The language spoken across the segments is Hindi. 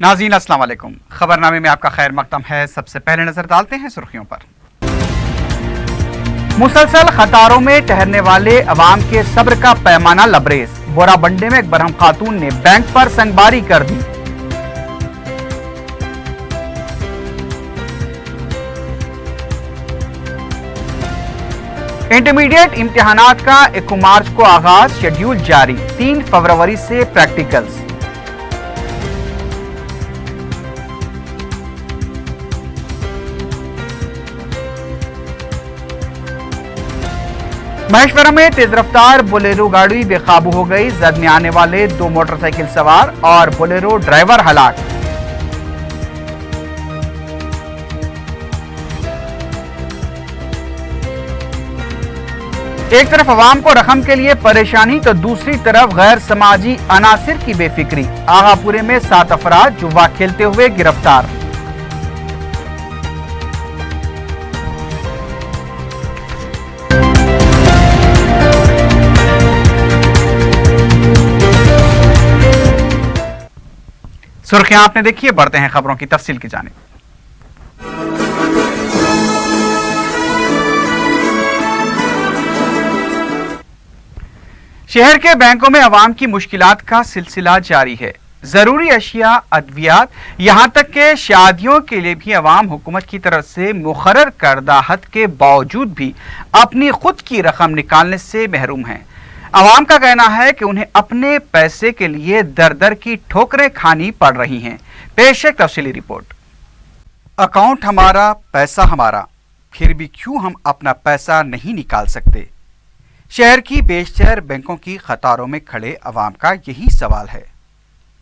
नाज़रीन अस्सलाम वालेकुम। खबरनामे में आपका खैर मकदम है। सबसे पहले नजर डालते हैं सुर्खियों पर। मुसलसल कतारों में ठहरने वाले अवाम के सब्र का पैमाना लबरेज। बोराबंडे में एक बरहम खातून ने बैंक पर संगबारी कर दी। इंटरमीडिएट इम्तिहानात का 1 मार्च को आगाज, शेड्यूल जारी। 3 फरवरी से प्रैक्टिकल्स। महेश्वरम में तेज रफ्तार बोलेरो गाड़ी बेकाबू हो गई। जद में आने वाले 2 मोटरसाइकिल सवार और बोलेरो ड्राइवर हलाक। एक तरफ अवाम को रकम के लिए परेशानी तो दूसरी तरफ गैर समाजी अनासिर की बेफिक्री। आगापुरे में 7 अफराद जुआ खेलते हुए गिरफ्तार। सुर्खियां आपने देखी है, बढ़ते हैं खबरों की तफसील की जानिब। शहर के बैंकों में अवाम की मुश्किलात का सिलसिला जारी है। जरूरी अशिया, अद्वियात, यहां तक के शादियों के लिए भी अवाम हुकूमत की तरफ से मुकर्रर करदा हद के बावजूद भी अपनी खुद की रकम निकालने से महरूम हैं। अवाम का कहना है कि उन्हें अपने पैसे के लिए दर दर की ठोकरें खानी पड़ रही हैं। पेश है तफसीली रिपोर्ट। अकाउंट हमारा, पैसा हमारा, फिर भी क्यों हम अपना पैसा नहीं निकाल सकते? शहर की बेशतर बैंकों की कतारों में खड़े अवाम का यही सवाल है।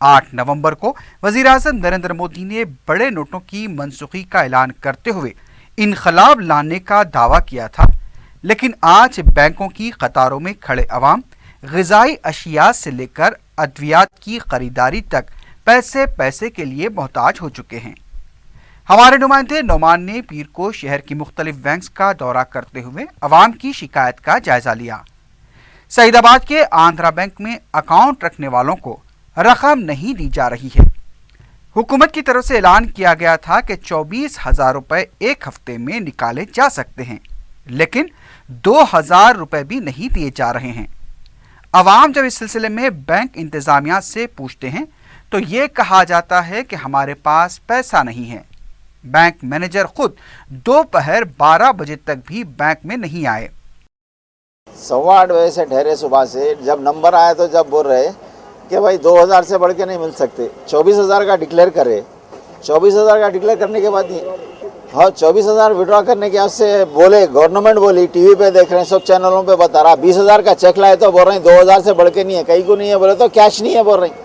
8 नवंबर को वजीर आज़म नरेंद्र मोदी ने बड़े नोटों की मनसूखी का ऐलान करते हुए इनकलाब लाने का दावा किया था, लेकिन आज बैंकों की कतारों में खड़े अवाम ग़िज़ाई अशिया से लेकर अद्वियात की खरीदारी तक पैसे पैसे के लिए मोहताज हो चुके हैं। हमारे नुमाइंदे नौमान ने पीर को शहर की मुख्तलिफ बैंक्स का दौरा करते हुए अवाम की शिकायत का जायजा लिया। सईदाबाद के आंध्रा बैंक में अकाउंट रखने वालों को रकम नहीं दी जा रही है। हुकूमत की तरफ से ऐलान किया गया था कि 24,000 रुपए एक हफ्ते में निकाले जा सकते हैं, लेकिन 2,000 रुपए भी नहीं दिए जा रहे हैं। अवाम जब इस सिलसिले में बैंक इंतजामिया से पूछते हैं तो ये कहा जाता है कि हमारे पास पैसा नहीं है। बैंक मैनेजर खुद दोपहर 12 बजे तक भी बैंक में नहीं आए। 8:15 बजे से ठहरे सुबह से, जब नंबर आया तो जब बोल रहे कि भाई 2,000 से बढ़ के नहीं मिल सकते। 24,000 का डिक्लेयर करे। 24,000 का डिक्लेयर करने के बाद हाँ 24,000 विड्रॉ करने के उससे बोले, गवर्नमेंट बोली, टीवी पे देख रहे हैं, सब चैनलों पे बता रहा। 20,000 का चेक लाए तो बोल रहे हैं 2,000 से बढ़ के नहीं है। कहीं को नहीं है बोले तो कैश नहीं है बोल रहे हैं।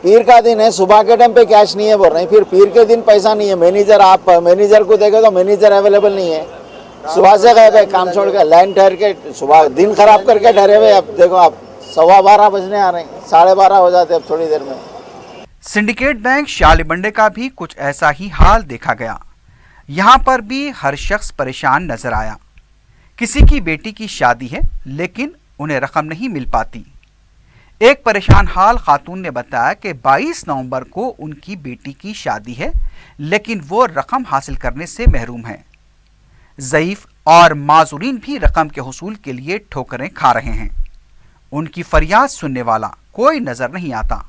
पीर का दिन है, सुबह के टाइम पे कैश नहीं है बोल रहे हैं। फिर पीर के दिन पैसा नहीं है। मैनेजर, आप मैनेजर को देखे तो मैनेजर अवेलेबल नहीं है। सुबह से गए भाई, काम छोड़ के लाइन ठहर के सुबह दिन खराब करके ठहरे हुए। अब देखो आप 12:15 बजने आ रहे हैं, 12:30 हो जाते अब थोड़ी देर में। सिंडिकेट बैंक शालीबंडे का भी कुछ ऐसा ही हाल देखा गया। यहाँ पर भी हर शख्स परेशान नजर आया। किसी की बेटी की शादी है लेकिन उन्हें रकम नहीं मिल पाती। एक परेशान हाल खातून ने बताया कि 22 नवंबर को उनकी बेटी की शादी है लेकिन वो रकम हासिल करने से महरूम है। ज़ईफ और माजूरीन भी रकम के हुसूल के लिए ठोकरें खा रहे हैं। उनकी फरियाद सुनने वाला कोई नजर नहीं आता।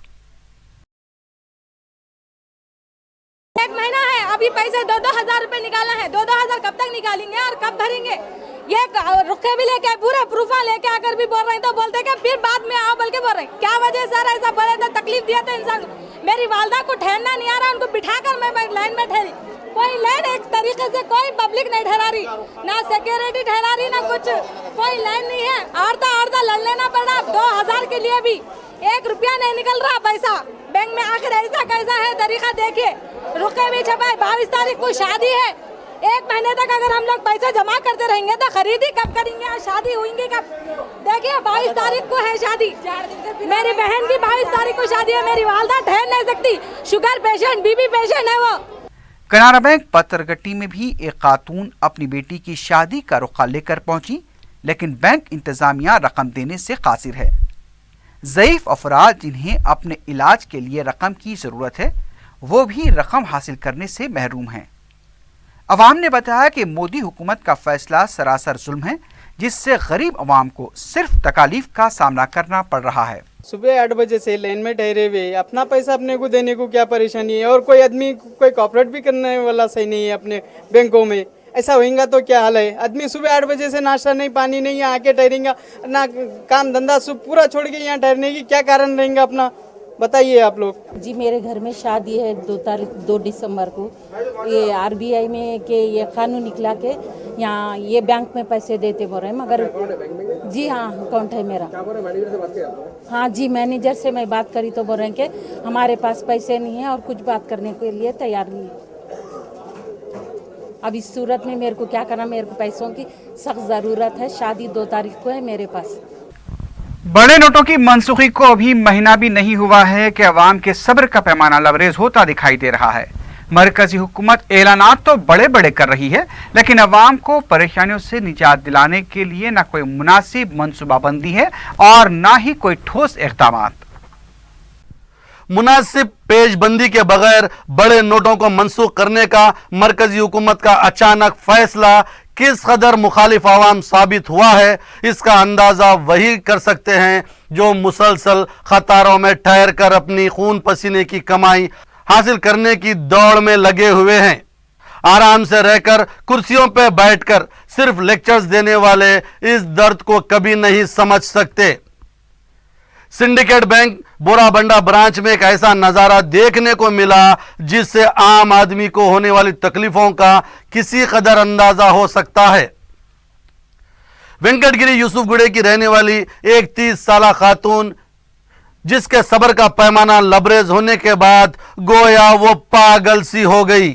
एक महीना है, अभी पैसे 2,000 रुपए निकालना है। 2,000 कब तक निकालेंगे और कब भरेंगे? ये रुके भी लेके पूरे प्रूफा लेके आकर भी बोल रहे हैं तो बोलते हैं कि फिर बाद में आओ बोल के बोल रहे हैं। क्या वजह सर ऐसा बोले तो तकलीफ दिया था इंसान। मेरी वालदा को ठहरना नहीं आ रहा, उनको बिठाकर मैं लाइन में ठहरी। कोई लाइन एक तरीके से कोई पब्लिक नहीं ठहरा रही, ना सिक्योरिटी ठहरा रही, ना कुछ, कोई लाइन नहीं है। आड़ता लड़ लेना पड़ रहा। 2,000 के लिए भी 1 रुपया नहीं निकल रहा पैसा बैंक में। आखिर ऐसा कैसा है तरीका? देखिए रुके भी छपाए। 22 तारीख को शादी है। 1 महीने तक अगर हम लोग पैसा जमा करते रहेंगे तो खरीदी कब करेंगे और शादी होंगी कब? देखिए 22 तारीख को है शादी। मेरी बहन की 22 तारीख को शादी है। मेरी वालदा ठहर नहीं सकती, शुगर पेशेंट, बीपी पेशेंट है वो। कनारा बैंक पत्थरगट्टी में भी एक खातून अपनी बेटी की शादी का रुखा लेकर पहुंची, लेकिन बैंक इंतजामिया रकम देने से कासिर है। ज़ईफ अफराद जिन्हें अपने इलाज के लिए रकम की ज़रूरत है, वो भी रकम हासिल करने से महरूम हैं। अवाम ने बताया कि मोदी हुकूमत का फैसला सरासर जुल्म है, जिससे गरीब अवाम को सिर्फ तकालीफ का सामना करना पड़ रहा है। सुबह 8 बजे से लाइन में ठहरे हुए, अपना पैसा अपने को देने को क्या परेशानी है, और कोई आदमी कोई कॉपरेट भी करने वाला सही नहीं है अपने बैंकों में। ऐसा होएगा तो क्या हाल है। आदमी सुबह 8 बजे से नाश्ता नहीं, पानी नहीं, यहाँ आके ठहरेंगे ना, काम धंधा सब पूरा छोड़ के यहाँ ठहरने की क्या कारण रहेगा अपना, बताइए आप लोग। जी मेरे घर में शादी है 2 दिसंबर को। ये आरबीआई में के ये कानून निकला के यहाँ ये बैंक में पैसे देते बोल रहे हैं, मगर जी हाँ अकाउंट है मेरा। हाँ जी मैनेजर से मैं बात करी तो बोल रहे हैं कि हमारे पास पैसे नहीं है और कुछ बात करने के लिए तैयार नहीं है। अब इस सूरत में मेरे को क्या करना, मेरे को पैसों की सख्त ज़रूरत है। शादी 2 तारीख को है मेरे पास। बड़े नोटों की मनसूखी को अभी महीना भी नहीं हुआ है कि अवाम के सब्र का पैमाना लबरेज होता दिखाई दे रहा है। मरकजी हुकूमत ऐलानात तो बड़े बड़े कर रही है, लेकिन अवाम को परेशानियों से निजात दिलाने के लिए न कोई मुनासिब मनसूबाबंदी है और न ही कोई ठोस इक़दामात। मुनासिब पेशबंदी के बगैर बड़े नोटों को मनसूख करने का मरकजी हुकूमत का अचानक फैसला किस कदर मुखालिफ आवाम साबित हुआ है, इसका अंदाज़ा वही कर सकते हैं जो मुसलसल कतारों में ठहर कर अपनी खून पसीने की कमाई हासिल करने की दौड़ में लगे हुए हैं। आराम से रहकर कुर्सियों पर बैठकर सिर्फ लेक्चर्स देने वाले इस दर्द को कभी नहीं समझ सकते। सिंडिकेट बैंक बोराबंडा ब्रांच में एक ऐसा नज़ारा देखने को मिला जिससे आम आदमी को होने वाली तकलीफों का किसी कदर अंदाजा हो सकता है। वेंकटगिरी यूसुफगुड़े की रहने वाली एक 30 साला खातून, जिसके सब्र का पैमाना लबरेज होने के बाद गोया वो पागल सी हो गई।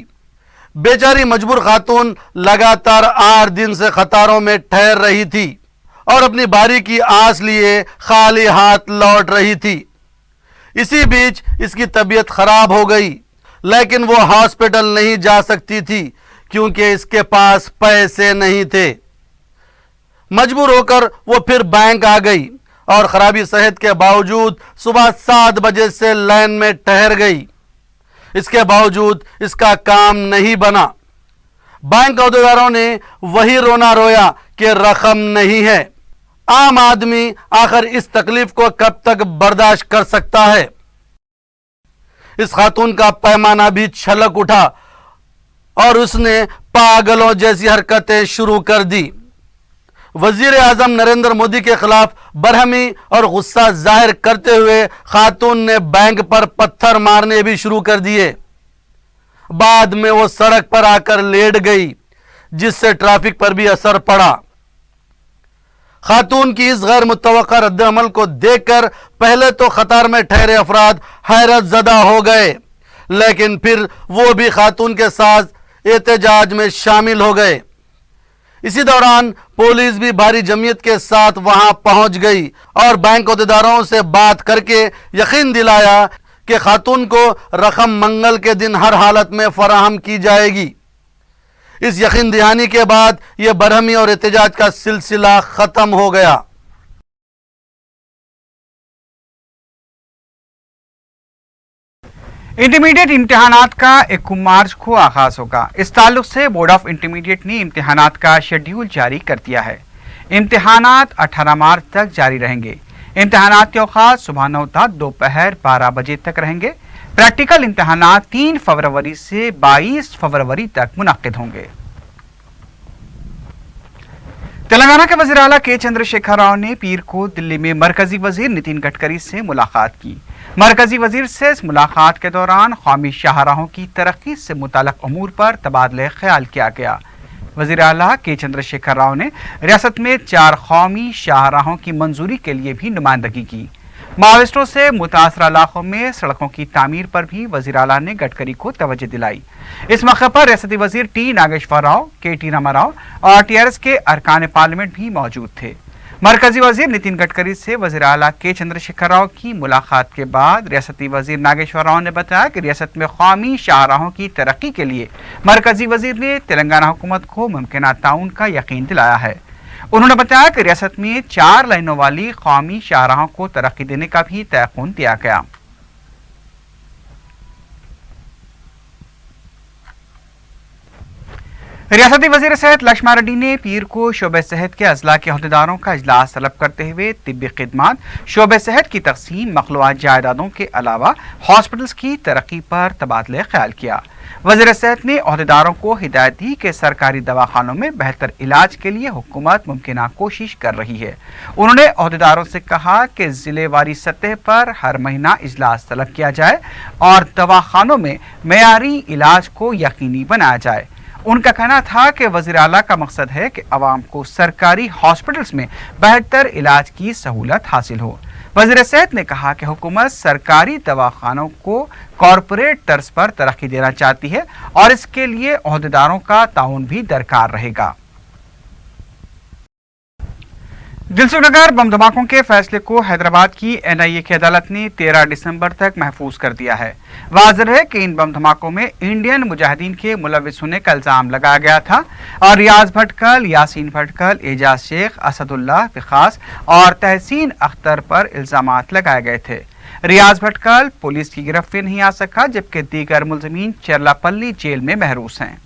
बेचारी मजबूर खातून लगातार 8 दिन से कतारों में ठहर रही थी और अपनी बारी की आस लिए खाली हाथ लौट रही थी। इसी बीच इसकी तबीयत खराब हो गई, लेकिन वो हॉस्पिटल नहीं जा सकती थी क्योंकि इसके पास पैसे नहीं थे। मजबूर होकर वो फिर बैंक आ गई और खराबी सेहत के बावजूद सुबह 7 बजे से लाइन में ठहर गई। इसके बावजूद इसका काम नहीं बना। बैंक अहदेदारों ने वही रोना रोया कि रकम नहीं है। आम आदमी आखिर इस तकलीफ को कब तक बर्दाश्त कर सकता है। इस खातून का पैमाना भी छलक उठा और उसने पागलों जैसी हरकतें शुरू कर दी। वजीर आजम नरेंद्र मोदी के खिलाफ बरहमी और गुस्सा जाहिर करते हुए खातून ने बैंक पर पत्थर मारने भी शुरू कर दिए। बाद में वो सड़क पर आकर लेट गई, जिससे ट्रैफिक पर भी असर पड़ा। खातून की इस गैर मुतवक्का रद्द-ए-अमल को देखकर पहले तो कतार में ठहरे अफराद हैरत ज़दा हो गए, लेकिन फिर वो भी खातून के साथ एहतजाज में शामिल हो गए। इसी दौरान पुलिस भी भारी जमीयत के साथ वहां पहुंच गई और बैंक अहदेदारों से बात करके यकीन दिलाया कि खातून को रकम मंगल के दिन हर हालत में फराहम की जाएगी। इस यकीन दहानी के बाद यह बरहमी और एहतजाज का सिलसिला खत्म हो गया। इंटरमीडिएट इम्तिहानात का 1 मार्च को आगाज होगा। इस ताल्लुक से बोर्ड ऑफ इंटरमीडिएट ने इम्तिहानात का शेड्यूल जारी कर दिया है। इम्तिहानात 18 मार्च तक जारी रहेंगे। इम्तिहानात के औकात सुबह 9 तक दोपहर 12 बजे तक रहेंगे। प्रैक्टिकल इम्तिहानात 3 फरवरी से 22 फरवरी तक मुनक्किद होंगे। तेलंगाना के वज़ीर आला के चंद्रशेखर राव ने पीर को दिल्ली में मरकजी वजीर नितिन गडकरी से मुलाकात की। मरकजी वजीर से इस मुलाकात के दौरान कौमी शाहराहों की तरक्की से मुताल्लिक़ अमूर पर तबादला ख्याल किया गया। वज़ीर आला के चंद्रशेखर राव ने रियासत में 4 कौमी शाहराहों की मंजूरी के लिए भी नुमाइंदगी की। माओवादियों से मुतासरा इलाकों में सड़कों की तामीर पर भी वज़ीर आला ने गडकरी को तवज्जो दिलाई। इस मौके पर रियासती वजीर टी नागेश्वर राव, के टी रामाराव और टीआरएस के अरकान पार्लियामेंट भी मौजूद थे। मरकजी वजीर नितिन गडकरी से वज़ीर आला के चंद्रशेखर राव की मुलाकात के बाद रियासती वजीर नागेश्वर राव ने बताया कि रियासत में कौमी शाहराहों की तरक्की के लिए मरकजी वजीर ने तेलंगाना हुकूमत को मुमकिन ताउन का यकीन दिलाया है। उन्होंने बताया कि रियासत में 4 लाइनों वाली कौमी शाहराहों को तरक्की देने का भी तयक़ुन दिया गया। रियासती वजीर सेहत लक्ष्मण रेड्डी ने पीर को शोबे सेहत के अजला के अहदेदारों का इजलास तलब करते हुए तिब्बी खिदमात, शोबे सेहत की तकसीम, मखलूआत जायदादों के अलावा हॉस्पिटल्स की तरक्की पर तबादले ख्याल किया। वजीर सेहत ने अहदेदारों को हिदायत दी कि सरकारी दवाखानों में बेहतर इलाज के लिए हुकूमत मुमकिन कोशिश कर रही है। उन्होंने अहदेदारों से कहा कि जिलेवारी सतह पर हर महीना इजलास तलब किया जाए और दवाखानों में मेयारी इलाज को यकीनी बनाया जाए। उनका कहना था कि वज़ीर आला का मकसद है कि अवाम को सरकारी हॉस्पिटल्स में बेहतर इलाज की सहूलत हासिल हो। वज़ीर सेहत ने कहा कि हुकूमत सरकारी दवाखानों को कॉरपोरेट तर्ज पर तरक्की देना चाहती है और इसके लिए अहदेदारों का ताउन भी दरकार रहेगा। दिलसुखनगर बम धमाकों के फैसले को हैदराबाद की एनआईए की अदालत ने 13 दिसंबर तक महफूज कर दिया है। वाज़ेह है कि इन बम धमाकों में इंडियन मुजाहिदीन के मुलविस होने का इल्जाम लगाया गया था और रियाज भटकल, यासीन भटकल, एजाज शेख, असदुल्लाह फिखास और तहसीन अख्तर पर इल्जामात लगाए गए थे। रियाज भटकल पुलिस की गिरफ्त में नहीं आ सका, जबकि दीगर मुलजमीन चरलापल्ली जेल में महरूस हैं।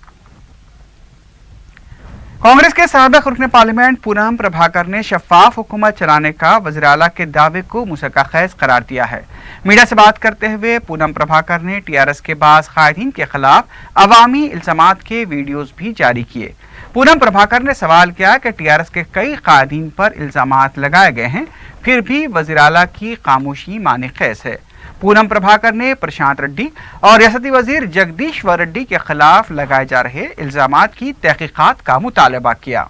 कांग्रेस के साबिक रुकन पार्लियामेंट पूनम प्रभाकर ने शफाफ हुकूमत चलाने का वज़ीर आला के दावे को मुसक्काखैज़ करार दिया है। मीडिया से बात करते हुए पूनम प्रभाकर ने टीआरएस के बाज़ कायदीन के खिलाफ अवामी इल्ज़ामात के वीडियोज़ भी जारी किए। पूनम प्रभाकर ने सवाल किया कि टीआरएस के कई कायदीन पर इल्ज़ामात लगाए गए हैं, फिर भी वज़ीर आला की खामोशी माने खैस है। पूनम प्रभाकर ने प्रशांत रेड्डी और रियासती वजीर जगदीश्वर रेड्डी के खिलाफ लगाए जा रहे इल्जामात की तहकीकात का मुतालबा किया।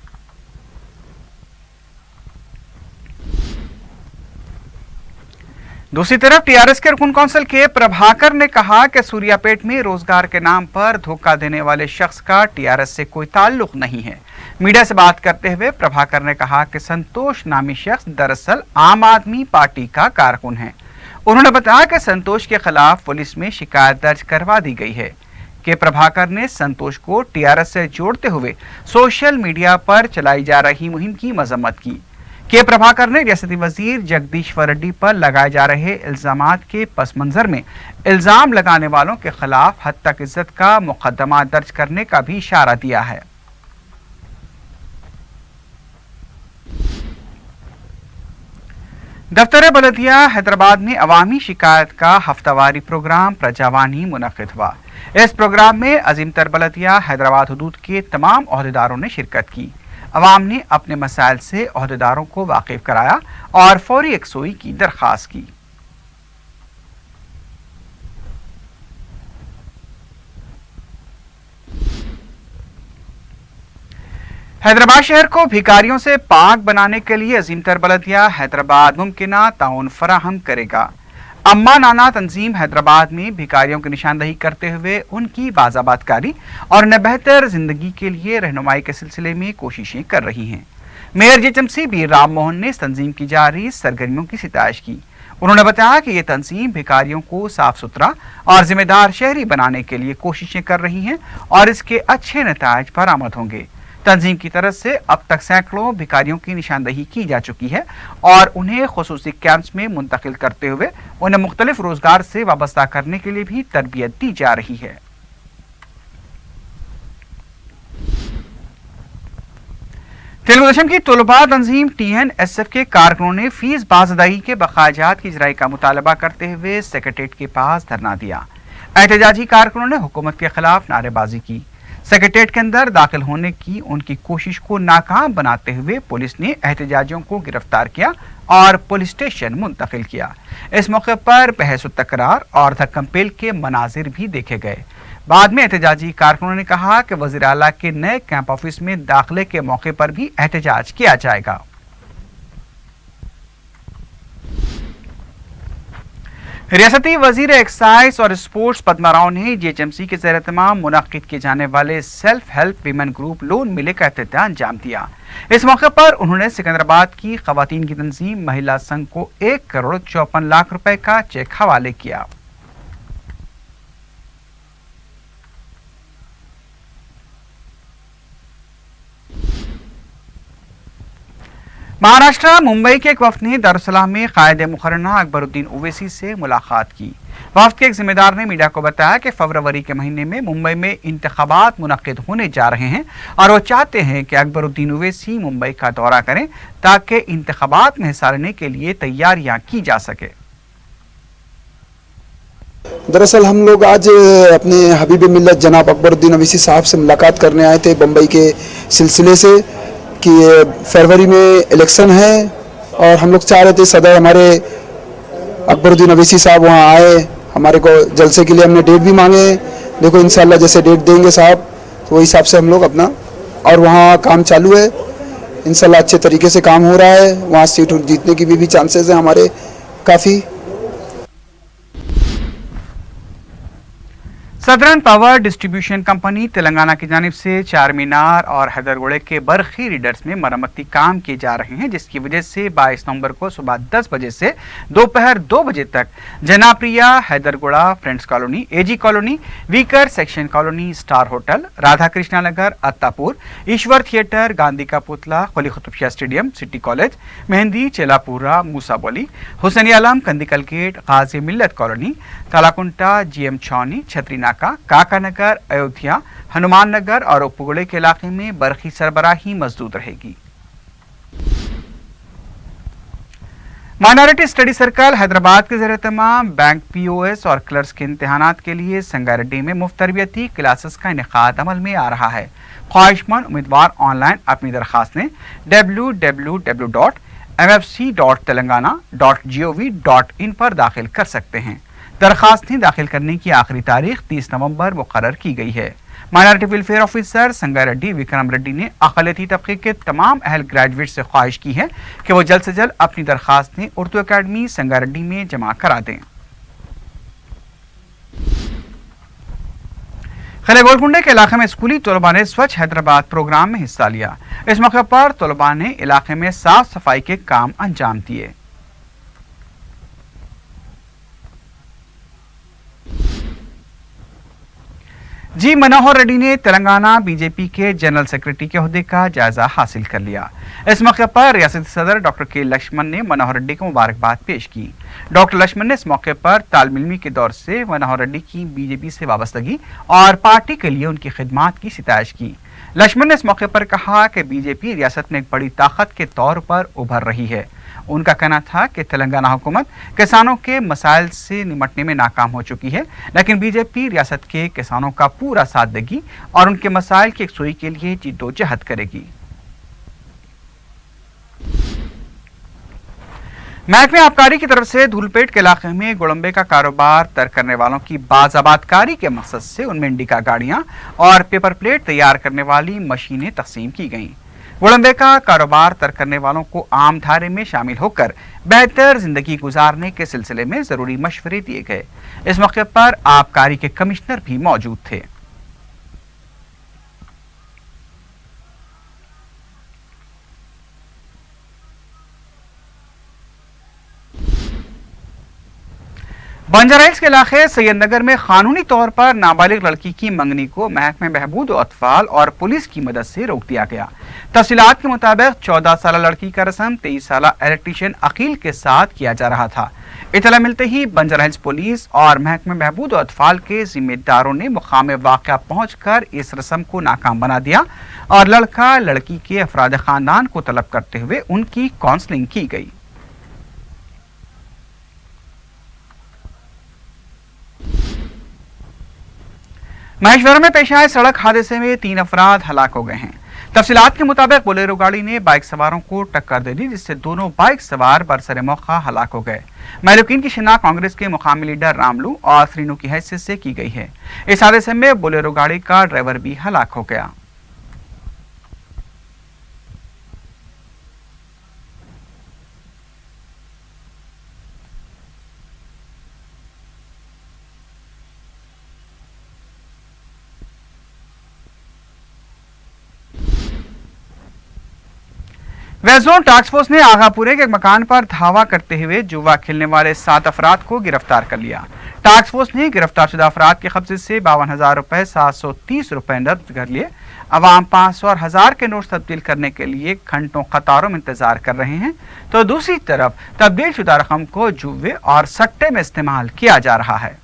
दूसरी तरफ टीआरएस के रुकन कौंसिल के प्रभाकर ने कहा कि सूर्यापेट में रोजगार के नाम पर धोखा देने वाले शख्स का टीआरएस से कोई ताल्लुक नहीं है। मीडिया से बात करते हुए प्रभाकर ने कहा कि संतोष नामी शख्स दरअसल आम आदमी पार्टी का कारकुन है। उन्होंने बताया कि संतोष के खिलाफ पुलिस में शिकायत दर्ज करवा दी गई है। कि प्रभाकर ने संतोष को टीआरएस से जोड़ते हुए सोशल मीडिया पर चलाई जा रही मुहिम की मजम्मत की। के प्रभाकर ने रियासती वजीर जगदीश्वर रेड्डी पर लगाए जा रहे इल्जामात के पस मंजर में इल्जाम लगाने वालों के खिलाफ हद तक इज्जत का मुकदमा दर्ज करने का भी इशारा दिया है। दफ्तर बलदिया हैदराबाद में अवामी शिकायत का हफ्तावारी प्रोग्राम प्रजावानी मुनक़िद हुआ। इस प्रोग्राम में अजीमतर बलदिया हैदराबाद हुदूद के तमाम ओहदेदारों ने शिरकत की। अवाम ने अपने मसाइल से ओहदेदारों को वाकिफ कराया और फौरी यकसोई की दरख्वास्त की। हैदराबाद शहर को भिखारियों से पाक बनाने के लिए अजीमतर बलदिया हैदराबाद मुमकिना ताउन फराहम करेगा। अम्मा नाना तंजीम हैदराबाद में भिखारियों की निशानदही करते हुए उनकी बाज़ाबातकारी और न बेहतर जिंदगी के लिए रहनुमाई के सिलसिले में कोशिशें कर रही हैं। Mayor GHMC B Ram Mohan ने इस तंजीम की जारी सरगर्मियों की सितारिश की। उन्होंने बताया कि ये तंजीम भिखारियों को साफ सुथरा और जिम्मेदार शहरी बनाने के लिए कोशिशें कर रही हैं और इसके अच्छे नतायज बरामद होंगे। तंजीम की तरफ से अब तक सैकड़ों भिखारियों की निशानदही की जा चुकी है और उन्हें खुसूसी कैंप्स में मुंतकिल करते हुए उन्हें मुख्तलिफ रोजगार से वाबस्ता करने के लिए भी तरबियत दी जा रही है। तेलुगुदेशम की तलबा तंजीम TNSF के कारकुनों ने फीस बाज़दाई के बकायाजात की इजराई का मुतालबा करते हुए सेक्रेटेरिएट के पास धरना दिया। एहतजाजी कारकुनों ने हुकूमत के खिलाफ नारेबाजी की। सेक्रेटेरिएट के अंदर दाखिल होने की उनकी कोशिश को नाकाम बनाते हुए पुलिस ने एहतजाजियों को गिरफ्तार किया और पुलिस स्टेशन मुंतकिल किया। इस मौके पर बहस तकरार और धक्कम-पेल के मनाजिर भी देखे गए। बाद में एहतजाजी कारकुनों ने कहा कि वज़ीर आला के नए कैंप ऑफिस में दाखिले के मौके पर भी एहतजाज किया जाएगा। रियासती वजीर एक्साइज और स्पोर्ट्स पद्मा राव ने जेएचएमसी के ज़ेर एहतमाम मुनक़्क़िद किए जाने वाले self help women group loan मेले का इफ्तिताह अंजाम दिया। इस मौके पर उन्होंने सिकंदराबाद की खवातीन की तंजीम महिला संघ को 1 करोड़ 54 लाख रुपए का चेक हवाले किया। महाराष्ट्र मुंबई के एक वफ्द ने दारुस्सलाम में कायदे मुकर्रना अकबरुद्दीन ओवैसी से मुलाकात की। वफ्द के एक जिम्मेदार ने मीडिया को बताया कि फरवरी के महीने में मुंबई में इंतखाबात मुनक्किद होने जा रहे हैं और वो चाहते हैं कि अकबरुद्दीन ओवैसी मुंबई का दौरा करें ताकि इंतखाबात में हिस्सा लेने के लिए तैयारियां की जा सके। दरअसल हम लोग आज अपने हबीब मिल्लत जनाब अकबरुद्दीन ओवैसी साहब से मुलाकात करने आए थे बम्बई के सिलसिले से कि फरवरी में इलेक्शन है और हम लोग चाह रहे थे सदर हमारे अकबरुद्दीन ओवैसी साहब वहाँ आए, हमारे को जलसे के लिए हमने डेट भी मांगे। देखो इंशाल्लाह जैसे डेट देंगे साहब तो वही हिसाब से हम लोग अपना, और वहाँ काम चालू है इंशाल्लाह, अच्छे तरीके से काम हो रहा है। वहाँ सीट जीतने की भी चांसेस हैं हमारे काफ़ी। Southern power distribution company Telangana की जानिब से चार मीनार और हैदरगुड़े के बरखी रीडर्स में मरम्मती काम किए जा रहे हैं, जिसकी वजह से 22 नवंबर को सुबह 10 बजे से दोपहर 2 बजे तक Janapriya, Hyderguda, friends colony, AG colony, weaker section colony, star hotel, Radha Krishna Nagar, Attapur, Ishwar theatre, Gandhi का पुतला, Khali Qutubshah stadium, city college, मेहंदी, Chelapura, Musaboli, Hussain Alam, Kandikal gate, Ghazi Millat colony, तालाकुंटा, GM छावनी, छतरी नाका, काका नगर, अयोध्या, हनुमान नगर और उपगुड़े के इलाके में बरखी सरबराही मजदूद रहेगी। माइनॉरिटी स्टडी सर्कल हैदराबाद के ज़रिए तमाम बैंक पीओएस और क्लर्क्स के इम्तिहानात के लिए संगारेड्डी में मुफ्त तरबियती क्लासेस का इनेकाद अमल में आ रहा है। ख्वाहिशमंद उम्मीदवार ऑनलाइन अपनी दरखास्तें www.mfc.telangana.gov.in पर दाखिल कर सकते हैं। दरखास्तें दाखिल करने की आखिरी तारीख 30 नवंबर मुकर्रर की गई है। Minority welfare officer Sangareddy Vikram Reddy ने अक़लियती तबके के तमाम अहल ग्रेजुएट से ख्वाहिश की है कि वो जल्द से जल्द अपनी दरखास्तें उर्दू अकेडमी संगारेड्डी में जमा करा दें। खले गोलकुंडे के इलाके में स्कूली तलबा ने स्वच्छ हैदराबाद प्रोग्राम में हिस्सा लिया। इस मौके पर तलबा ने इलाके में साफ सफाई के काम अंजाम दिए। जी मनोहर रेड्डी ने तेलंगाना बीजेपी के जनरल सेक्रेटरी के ओहदे का जायजा हासिल कर लिया। इस मौके पर रियासती सदर डॉक्टर के लक्ष्मण ने मनोहर रेड्डी को मुबारकबाद पेश की। डॉक्टर लक्ष्मण ने इस मौके पर तालमिलमी के दौर से मनोहर रेड्डी की बीजेपी से वाबस्तगी और पार्टी के लिए उनकी खिदमात की सितारिश की। लक्ष्मण ने इस मौके पर कहा कि बीजेपी रियासत में एक बड़ी ताकत के तौर पर उभर रही है। उनका कहना था कि तेलंगाना हुकूमत किसानों के मसाइल से निपटने में नाकाम हो चुकी है, लेकिन बीजेपी रियासत के किसानों का पूरा साथ देगी और उनके मसाइल की यकसुई के लिए जिद्दोजहद करेगी। महकमे आबकारी की तरफ से धूलपेट के इलाके में गोलंबे का कारोबार तर्क करने वालों की बाज़ाबातकारी के मकसद से उनमें इंडिका गाड़ियां और पेपर प्लेट तैयार करने वाली मशीनें तकसीम की गईं। गोलंबे का कारोबार तर्क करने वालों को आम धारे में शामिल होकर बेहतर जिंदगी गुजारने के सिलसिले में जरूरी मशवरे दिए गए। इस मौके पर आबकारी के कमिश्नर भी मौजूद थे। बंजारा हिल्स के इलाके सैयदनगर में कानूनी तौर पर नाबालिग लड़की की मंगनी को महकमे बहबूद व अतफाल और पुलिस की मदद से रोक दिया गया। तफसीलात के मुताबिक 14 साल लड़की का रस्म 23 साल इलेक्ट्रीशियन अकील के साथ किया जा रहा था। इतला मिलते ही बंजारा हिल्स पुलिस और महकमे बहबूद व अतफाल के जिम्मेदारों ने मुकाम वाक़या पहुंचकर इस रस्म को नाकाम बना दिया और लड़का लड़की के अफराद खानदान को तलब करते हुए उनकी काउंसलिंग की गई। महेश्वरा में पेश आए सड़क हादसे में 3 अफराद हलाक हो गए हैं। तफसीलात के मुताबिक बोलेरो गाड़ी ने बाइक सवारों को टक्कर दे दी, जिससे दोनों बाइक सवार बरसरे मौका हलाक हो गए। महलूकीन की शिनाख्त कांग्रेस के मुकामी लीडर रामलू और श्रीनू की हैसियत से की गई है। इस हादसे में बोलेरो गाड़ी का ड्राइवर भी हलाक हो गया। वेस्ट जोन टास्क फोर्स ने आगापुरे के एक मकान पर धावा करते हुए जुआ खेलने वाले 7 अफराद को गिरफ्तार कर लिया। टास्क फोर्स ने गिरफ्तारशुदा अफराद के कब्जे से 52,000 रुपए, 730 रुपए नकद कर लिए। अवाम 500 और 1000 के नोट तब्दील करने के लिए घंटों कतारों में इंतजार कर रहे हैं, तो दूसरी तरफ तब्दील शुदा रकम को जुए और सट्टे में इस्तेमाल किया जा रहा है।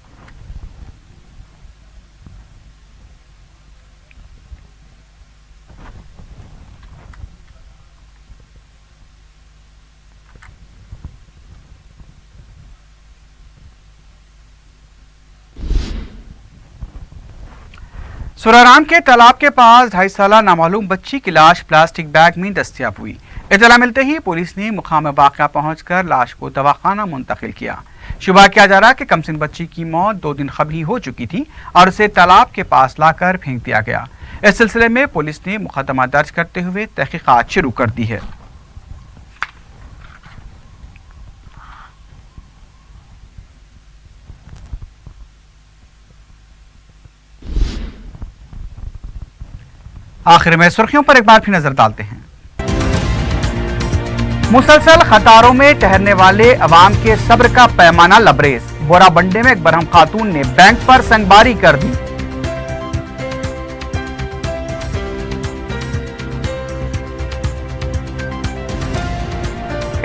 सुराराम के तालाब के पास 2.5 साला नामालूम बच्ची की लाश प्लास्टिक बैग में दस्तयाब हुई। इत्तला मिलते ही पुलिस ने मुकाम वाक़या पहुंचकर लाश को दवाखाना मुंतकिल किया। शुबा किया जा रहा है कि कमसिन बच्ची की मौत 2 दिन कबल ही हो चुकी थी और उसे तालाब के पास लाकर फेंक दिया गया। इस सिलसिले में पुलिस ने मुकदमा दर्ज करते हुए तहकीकात शुरू कर दी है। आखिर में सुर्खियों पर एक बार फिर नजर डालते हैं। मुसलसल कतारों में ठहरने वाले अवाम के सब्र का पैमाना लबरेज। बोराबंडे में एक बरहम खातून ने बैंक पर संगबारी कर दी।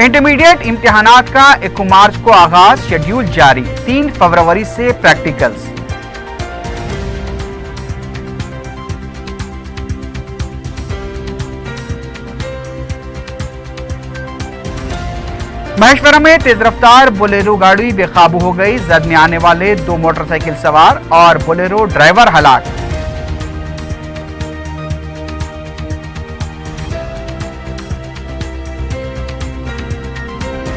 इंटरमीडिएट इम्तिहानात का 1 मार्च को आगाज, शेड्यूल जारी। 3 फरवरी से प्रैक्टिकल्स। महेश्वरम में तेज रफ्तार बोलेरो गाड़ी बेकाबू हो गई। जद में आने वाले 2 मोटरसाइकिल सवार और बोलेरो ड्राइवर हलाक।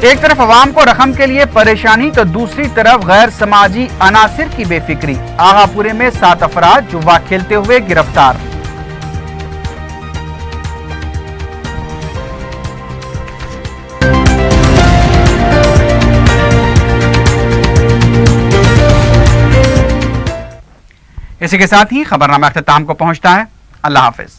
एक तरफ अवाम को रकम के लिए परेशानी तो दूसरी तरफ गैर समाजी अनासिर की बेफिक्री। आगापुरे में 7 अफराद जुआ खेलते हुए गिरफ्तार। इसी के साथ ही खबरनामा अख्ताम को पहुंचता है। अल्लाह हाफिज।